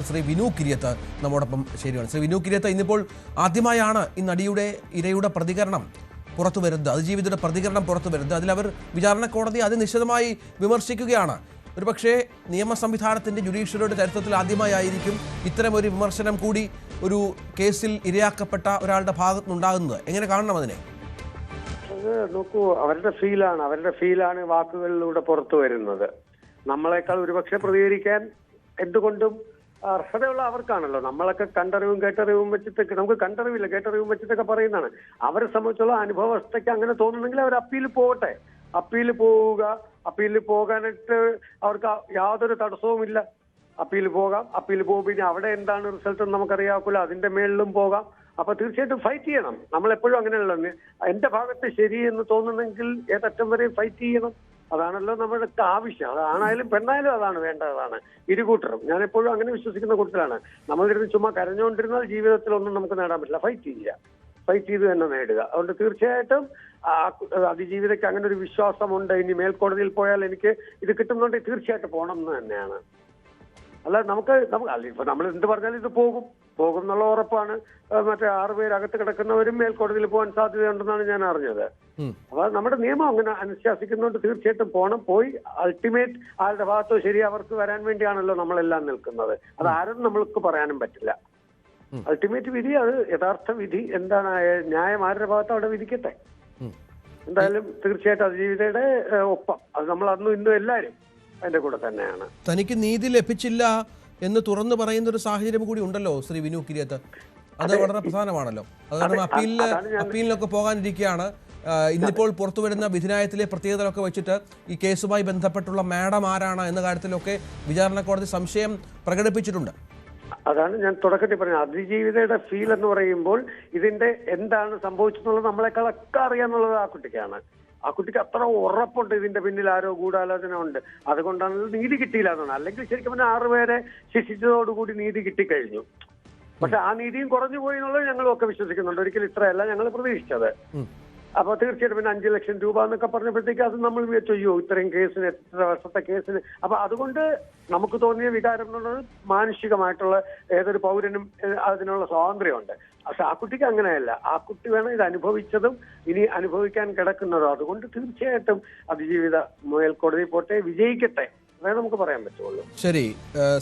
ശ്രീ വിനു കിരിയത്ത് നമ്മോടൊപ്പം ശരിയാണ്. ശ്രീ വിനു കിരിയത്ത്, ഇന്നിപ്പോൾ ആദ്യമായാണ് ഈ നടിയുടെ ഇരയുടെ പ്രതികരണം പുറത്തു വരുന്നത്, അതിജീവിതയുടെ പ്രതികരണം പുറത്തു വരുന്നത്. അതിലവർ വിചാരണ കോടതി അതിനിശ്ചിതമായി വിമർശിക്കുകയാണ്. ഒരുപക്ഷേ നിയമ സംവിധാനത്തിൻ്റെ ജുഡീഷ്യറിയുടെ ചരിത്രത്തിൽ ആദ്യമായിരിക്കും ഇത്തരം ഒരു വിമർശനം കൂടി ഒരു കേസിൽ ഇരയാക്കപ്പെട്ട ഒരാളുടെ ഭാഗത്തുനിന്നുണ്ടാകുന്നത്. എങ്ങനെ കാണണം അതിനെ? അത് നോക്കൂ, അവരുടെ ഫീലാണ് വാക്കുകളിലൂടെ പുറത്തു വരുന്നത്. നമ്മളെക്കാൾ ഒരുപക്ഷെ പ്രതികരിക്കാൻ എന്തുകൊണ്ടും അർഹതയുള്ള അവർക്കാണല്ലോ. നമ്മളൊക്കെ കണ്ടറിവും കേട്ടറിവും വെച്ചിട്ടൊക്കെ, നമുക്ക് കണ്ടറിവില്ല കേട്ടറിവും വെച്ചിട്ടൊക്കെ പറയുന്നതാണ്. അവരെ സംബന്ധിച്ചുള്ള അനുഭവസ്ഥയ്ക്ക് അങ്ങനെ തോന്നുന്നെങ്കിൽ അവർ അപ്പീൽ പോകട്ടെ, അപ്പീൽ പോവുക. അപ്പീൽ പോകാനായിട്ട് അവർക്ക് യാതൊരു തടസ്സവുമില്ല. അപ്പീൽ പോകാം, അപ്പീൽ പോകും. പിന്നെ അവിടെ എന്താണ് റിസൾട്ട് എന്ന് നമുക്കറിയാക്കില്ല, അതിന്റെ മേളിലും പോകാം. അപ്പൊ തീർച്ചയായിട്ടും ഫൈറ്റ് ചെയ്യണം. നമ്മളെപ്പോഴും അങ്ങനെയല്ലോ, എന്റെ ഭാഗത്ത് ശരി എന്ന് തോന്നുന്നെങ്കിൽ ഏതറ്റം വരെ ഫൈറ്റ് ചെയ്യണം. അതാണല്ലോ നമ്മുടെ ആവശ്യം. അതാണായാലും പെണ്ണായാലും അതാണ് വേണ്ടതാണ് ഇരുകൂട്ടരും. ഞാൻ എപ്പോഴും അങ്ങനെ വിശ്വസിക്കുന്ന കൂട്ടത്തിലാണ്. നമ്മളിരുന്ന് ചുമ്മാ കരഞ്ഞുകൊണ്ടിരുന്നാൽ ജീവിതത്തിലൊന്നും നമുക്ക് നേടാൻ പറ്റില്ല. ഫൈറ്റ് ചെയ്യുക, ഫൈറ്റ് ചെയ്ത് തന്നെ നേടുക. അതുകൊണ്ട് തീർച്ചയായിട്ടും അതിജീവിതയ്ക്ക് അങ്ങനെ ഒരു വിശ്വാസമുണ്ട്. ഇനി മേൽക്കോടതിയിൽ പോയാൽ എനിക്ക് ഇത് കിട്ടുന്നുണ്ടെങ്കിൽ തീർച്ചയായിട്ടും പോകണം എന്ന് തന്നെയാണ്. അല്ല നമുക്ക് ഇപ്പൊ നമ്മൾ എന്ത് പറഞ്ഞാലും ഇത് പോകും എന്നുള്ള ഉറപ്പാണ്. മറ്റേ 6 പേര് അകത്ത് കിടക്കുന്നവരും മേൽക്കോടതിയിൽ പോകാൻ സാധ്യതയുണ്ടെന്നാണ് ഞാൻ അറിഞ്ഞത്. അപ്പൊ നമ്മുടെ നിയമം അങ്ങനെ അനുശാസിക്കുന്നതുകൊണ്ട് തീർച്ചയായിട്ടും പോയി അൾട്ടിമേറ്റ് ആളുടെ ഭാഗത്തോ ശരി അവർക്ക് വരാൻ വേണ്ടിയാണല്ലോ നമ്മളെല്ലാം നിൽക്കുന്നത്. അത് ആരും നമ്മൾക്ക് പറയാനും പറ്റില്ല. അൾട്ടിമേറ്റ് വിധി, അത് യഥാർത്ഥ വിധി എന്താണ്, ന്യായം ആരുടെ ഭാഗത്ത് അവിടെ വിധിക്കട്ടെ. എന്തായാലും തീർച്ചയായിട്ടും അതിജീവിതയുടെ ഒപ്പം അത് നമ്മൾ അന്നും ഇന്നും എല്ലാവരും അതിന്റെ കൂടെ തന്നെയാണ്. തനിക്ക് നീതി ലഭിച്ചില്ല എന്ന് തുറന്നു പറയുന്ന ഒരു സാഹചര്യം കൂടി ഉണ്ടല്ലോ ശ്രീ വിനു കിരിയത്ത്. അത് വളരെ പ്രധാനമാണല്ലോ. അത് കാരണം അപ്പീലിനൊക്കെ പോകാനിരിക്കുകയാണ്. ഇന്നിപ്പോൾ പുറത്തു വരുന്ന വിധിന്യായത്തിലെ പ്രത്യേകതകളൊക്കെ വെച്ചിട്ട് ഈ കേസുമായി ബന്ധപ്പെട്ടുള്ള മാഡം ആരാണ് എന്ന കാര്യത്തിലൊക്കെ വിചാരണ കോടതി സംശയം പ്രകടിപ്പിച്ചിട്ടുണ്ട്. അതാണ് ഞാൻ തുടക്കത്തിൽ പറഞ്ഞത്. അതിജീവിതയുടെ ഫീൽ എന്ന് പറയുമ്പോൾ ഇതിന്റെ എന്താണ് സംഭവിച്ചെന്നുള്ളത് നമ്മളെക്കാളൊക്കെ അറിയാന്നുള്ളത് ആ കുട്ടിക്കാണ്. ആ കുട്ടിക്ക് അത്ര ഉറപ്പുണ്ട് ഇതിന്റെ പിന്നിൽ ആരോ ഗൂഢാലോചന ഉണ്ട്. അതുകൊണ്ടാണ് നീതി കിട്ടിയില്ല എന്നാണ്. അല്ലെങ്കിൽ ശരിക്കും പറഞ്ഞാൽ 6 പേരെ ശിക്ഷിച്ചതോടുകൂടി നീതി കിട്ടിക്കഴിഞ്ഞു. പക്ഷെ ആ നീതിയും കുറഞ്ഞു പോയി എന്നുള്ളത് ഞങ്ങളും ഒക്കെ വിശ്വസിക്കുന്നുണ്ട്. ഒരിക്കലും ഇത്രയല്ല ഞങ്ങൾ പ്രതീക്ഷിച്ചത്. അപ്പൊ തീർച്ചയായിട്ടും പിന്നെ 5 ലക്ഷം രൂപ എന്നൊക്കെ പറഞ്ഞപ്പോഴത്തേക്ക് അത് നമ്മൾ വിചാരിച്ചു ഇത്രയും കേസിന്, എത്ര വർഷത്തെ കേസിന്. അപ്പൊ അതുകൊണ്ട് നമുക്ക് തോന്നിയ വികാരം എന്നുള്ളത് മാനുഷികമായിട്ടുള്ള ഏതൊരു പൗരനും അതിനുള്ള സ്വാതന്ത്ര്യമുണ്ട്. പക്ഷെ ആ കുട്ടിക്ക് അങ്ങനെയല്ല. ആ കുട്ടി വേണം ഇത് അനുഭവിച്ചതും ഇനി അനുഭവിക്കാൻ കിടക്കുന്നതും. അതുകൊണ്ട് തീർച്ചയായിട്ടും അതിജീവിത മേൽക്കോടതി പോട്ടെ, വിജയിക്കട്ടെ അതേ നമുക്ക് പറയാൻ പറ്റുള്ളൂ. ശരി,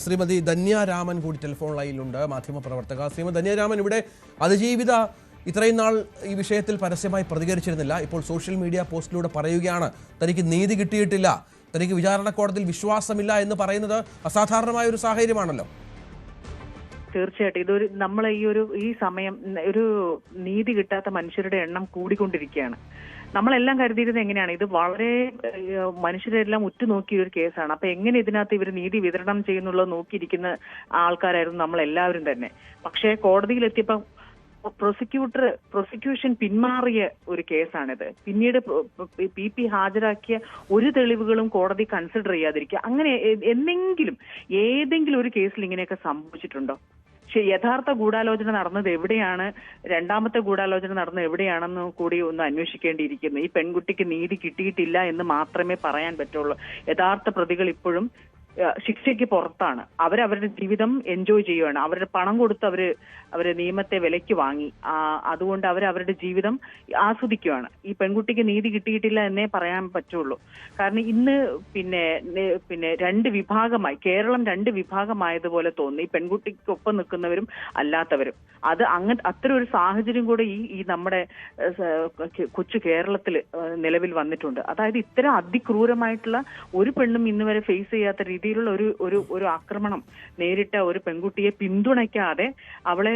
ശ്രീമതി ധന്യ രാമൻ കൂടി ടെലിഫോൺ ലൈനിലുണ്ട്, മാധ്യമപ്രവർത്തക. ശ്രീമതി ധന്യ രാമൻ, ഇവിടെ അതിജീവിത ഇത്രയും നാൾ ഈ വിഷയത്തിൽ പരസ്യമായി പ്രതികരിച്ചിരുന്നില്ല. ഇപ്പോൾ സോഷ്യൽ മീഡിയ പോസ്റ്റിലൂടെ പറയുകയാണ് തനിക്ക് നീതി കിട്ടിയിട്ടില്ല, തനിക്ക് വിചാരണ കോടതിയിൽ വിശ്വാസമില്ല എന്ന് പറയുന്നത് അസാധാരണമായ ഒരു സാഹചര്യമാണല്ലോ. തീർച്ചയായിട്ടും ഇതൊരു നമ്മളെ ഈ സമയം ഒരു നീതി കിട്ടാത്ത മനുഷ്യരുടെ എണ്ണം കൂടിക്കൊണ്ടിരിക്കുകയാണ്. നമ്മളെല്ലാം കരുതിയിരുന്നത് എങ്ങനെയാണ്, ഇത് വളരെ മനുഷ്യരെല്ലാം ഉറ്റുനോക്കിയ ഒരു കേസാണ്. അപ്പൊ എങ്ങനെ ഇതിനകത്ത് ഇവർ നീതി വിതരണം ചെയ്യുന്നുള്ളത് നോക്കിയിരിക്കുന്ന ആൾക്കാരായിരുന്നു നമ്മളെല്ലാവരും തന്നെ. പക്ഷേ കോടതിയിലെത്തിയപ്പോൾ പ്രോസിക്യൂഷൻ പിന്മാറിയ ഒരു കേസാണിത്. പിന്നീട് പി ഹാജരാക്കിയ ഒരു തെളിവുകളും കോടതി കൺസിഡർ ചെയ്യാതിരിക്കുക, അങ്ങനെ ഏതെങ്കിലും ഒരു കേസിൽ ഇങ്ങനെയൊക്കെ സംഭവിച്ചിട്ടുണ്ടോ? യഥാർത്ഥ ഗൂഢാലോചന നടന്നത് എവിടെയാണ്, രണ്ടാമത്തെ ഗൂഢാലോചന നടന്നത് എവിടെയാണെന്ന് കൂടി ഒന്ന് അന്വേഷിക്കേണ്ടിയിരിക്കുന്നു. ഈ പെൺകുട്ടിക്ക് നീതി കിട്ടിയിട്ടില്ല എന്ന് മാത്രമേ പറയാൻ പറ്റുള്ളൂ. യഥാർത്ഥ പ്രതികൾ ഇപ്പോഴും ശിക്ഷയ്ക്ക് പുറത്താണ്. അവരവരുടെ ജീവിതം എൻജോയ് ചെയ്യുകയാണ്. അവരുടെ പണം കൊടുത്ത് അവര് നിയമത്തെ വിലയ്ക്ക് വാങ്ങി. അതുകൊണ്ട് അവരവരുടെ ജീവിതം ആസ്വദിക്കുകയാണ്. ഈ പെൺകുട്ടിക്ക് നീതി കിട്ടിയിട്ടില്ല എന്നേ പറയാൻ പറ്റുള്ളൂ. കാരണം ഇന്ന് പിന്നെ 2 വിഭാഗമായി, കേരളം 2 വിഭാഗമായതുപോലെ തോന്നുന്നു. ഈ പെൺകുട്ടിക്കൊപ്പം നിൽക്കുന്നവരും അല്ലാത്തവരും. അത് അത്തരം ഒരു സാഹചര്യം കൂടെ ഈ നമ്മുടെ കൊച്ചു കേരളത്തിൽ നിലവിൽ വന്നിട്ടുണ്ട്. അതായത് ഇത്തരം അതിക്രൂരമായിട്ടുള്ള ഒരു പെണ്ണും ഇന്ന് വരെ ഫേസ് ചെയ്യാത്ത രീതിയിലുള്ള ഒരു ആക്രമണം നേരിട്ട ഒരു പെൺകുട്ടിയെ പിന്തുണയ്ക്കാതെ അവളെ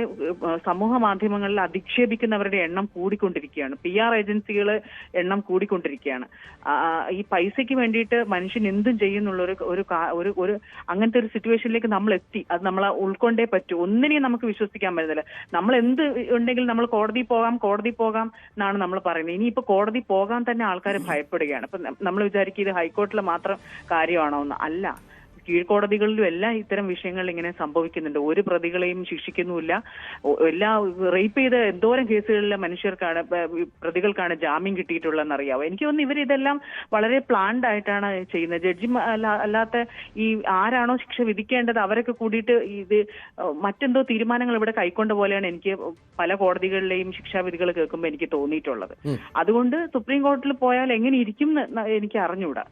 സമൂഹ മാധ്യമങ്ങളിൽ അധിക്ഷേപിക്കുന്നവരുടെ എണ്ണം കൂടിക്കൊണ്ടിരിക്കുകയാണ്. PR ഏജൻസികള് എണ്ണം കൂടിക്കൊണ്ടിരിക്കുകയാണ്. ഈ പൈസയ്ക്ക് വേണ്ടിയിട്ട് മനുഷ്യൻ എന്തും ചെയ്യുന്നുള്ള ഒരു അങ്ങനത്തെ ഒരു സിറ്റുവേഷനിലേക്ക് നമ്മൾ എത്തി. അത് നമ്മളെ ഉൾക്കൊണ്ടേ പറ്റൂ. ഒന്നിനെയും നമുക്ക് വിശ്വസിക്കാൻ പറ്റുന്നില്ല. നമ്മൾ എന്ത് ഉണ്ടെങ്കിൽ നമ്മൾ കോടതി പോകാം എന്നാണ് നമ്മൾ പറയുന്നത്. ഇനിയിപ്പോ കോടതി പോകാൻ തന്നെ ആൾക്കാർ ഭയപ്പെടുകയാണ്. ഇപ്പൊ നമ്മൾ വിചാരിക്കും ഇത് ഹൈക്കോടതിയിലെ മാത്രം കാര്യമാണോ എന്ന്. അല്ല, കീഴ്ക്കോടതികളിലും എല്ലാം ഇത്തരം വിഷയങ്ങളിൽ ഇങ്ങനെ സംഭവിക്കുന്നുണ്ട്. ഒരു പ്രതികളെയും ശിക്ഷിക്കുന്നുമില്ല. എല്ലാ റേപ്പ് ചെയ്ത എന്തോരം കേസുകളിലെ മനുഷ്യർക്കാണ് പ്രതികൾക്കാണ് ജാമ്യം കിട്ടിയിട്ടുള്ളതെന്ന് അറിയാവോ? എനിക്ക് തോന്നുന്നു ഇവരിതെല്ലാം വളരെ പ്ലാൻഡ് ആയിട്ടാണ് ചെയ്യുന്നത്. ജഡ്ജി അല്ലാത്ത ഈ ആരാണോ ശിക്ഷ വിധിക്കേണ്ടത് അവരൊക്കെ കൂടിയിട്ട് ഇത് മറ്റെന്തോ തീരുമാനങ്ങൾ ഇവിടെ കൈക്കൊണ്ട പോലെയാണ് എനിക്ക് പല കോടതികളിലെയും ശിക്ഷാവിധികൾ കേൾക്കുമ്പോൾ എനിക്ക് തോന്നിയിട്ടുള്ളത്. അതുകൊണ്ട് സുപ്രീം കോടതിയിൽ പോയാൽ എങ്ങനെ ഇരിക്കും എന്ന് എനിക്ക് അറിഞ്ഞൂടാ.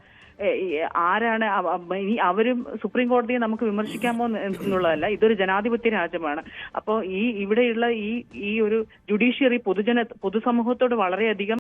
ആരാണ് ഇനി അവരും സുപ്രീം കോടതിയെ നമുക്ക് വിമർശിക്കാമോ എന്നുള്ളതല്ല. ഇതൊരു ജനാധിപത്യ രാജ്യമാണ്. അപ്പോൾ ഇവിടെയുള്ള ഈ ഒരു ജുഡീഷ്യറി പൊതുസമൂഹത്തോട് വളരെയധികം